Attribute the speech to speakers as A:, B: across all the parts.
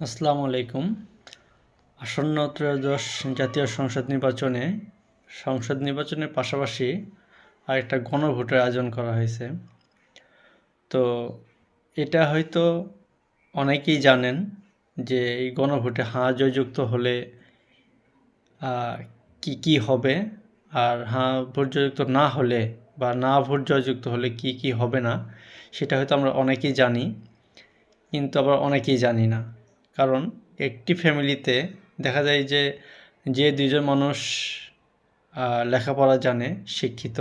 A: আসসালামু আলাইকুম। আসন্ন ত্রয়োদশ জাতীয় সংসদ নির্বাচনের পাশাপাশি আরেকটা গণভোটের আয়োজন করা হয়েছে। তো এটা হয়তো অনেকেই জানেন যে এই গণভোটে হাঁ জয়যুক্ত হলে কি কি হবে, আর হাঁ ভোট জয়যুক্ত না হলে বা না ভোট জয়যুক্ত হলে কি কি হবে না, সেটা হয়তো আমরা অনেকেই জানি, কিন্তু আবার অনেকেই জানি না। কারণ একটি ফ্যামিলিতে দেখা যায় যে যে দুজন মানুষ লেখাপড়া জানে, শিক্ষিত,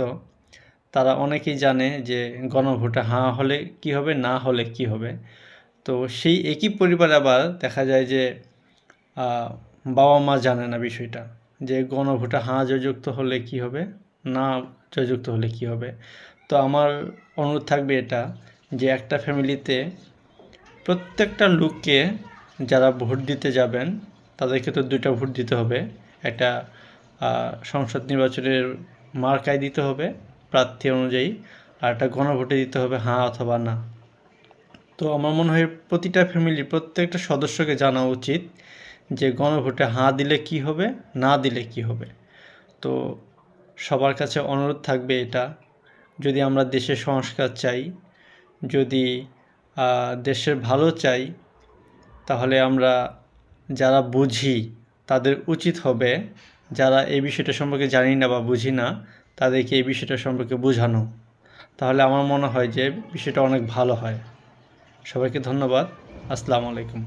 A: তারা অনেকেই জানে যে গণভোটে হাঁ হলে কি হবে, না হলে কি হবে। তো সেই একই পরিবারে আবার দেখা যায় যে বাবা মা জানে না বিষয়টা, যে গণভোটে হাঁ জয়যুক্ত হলে কি হবে, না জয়যুক্ত হলে কি হবে। তো আমার অনুরোধ থাকবে এটা, যে একটা ফ্যামিলিতে প্রত্যেকটা লোককে, যারা ভোট দিতে যাবেন তাদেরকে তো দুইটা ভোট দিতে হবে। একটা সংসদ নির্বাচনের মার্কায় দিতে হবে প্রার্থী অনুযায়ী, আর একটা গণভোটে দিতে হবে হাঁ অথবা না। তো আমার মনে হয় প্রতিটা ফ্যামিলির প্রত্যেকটা সদস্যকে জানা উচিত যে গণভোটে হাঁ দিলে কি হবে, না দিলে কি হবে। তো সবার কাছে অনুরোধ থাকবে এটা, যদি আমরা দেশের সংস্কার চাই, যদি দেশের ভালো চাই, তাহলে আমরা যারা বুঝি তাদের উচিত হবে, যারা এই বিষয়টা সম্পর্কে জানি না বা বুঝি না, তাদেরকে এই বিষয়টা সম্পর্কে বোঝানো। তাহলে আমার মনে হয় যে বিষয়টা অনেক ভালো হয়। সবাইকে ধন্যবাদ। আসসালামু আলাইকুম।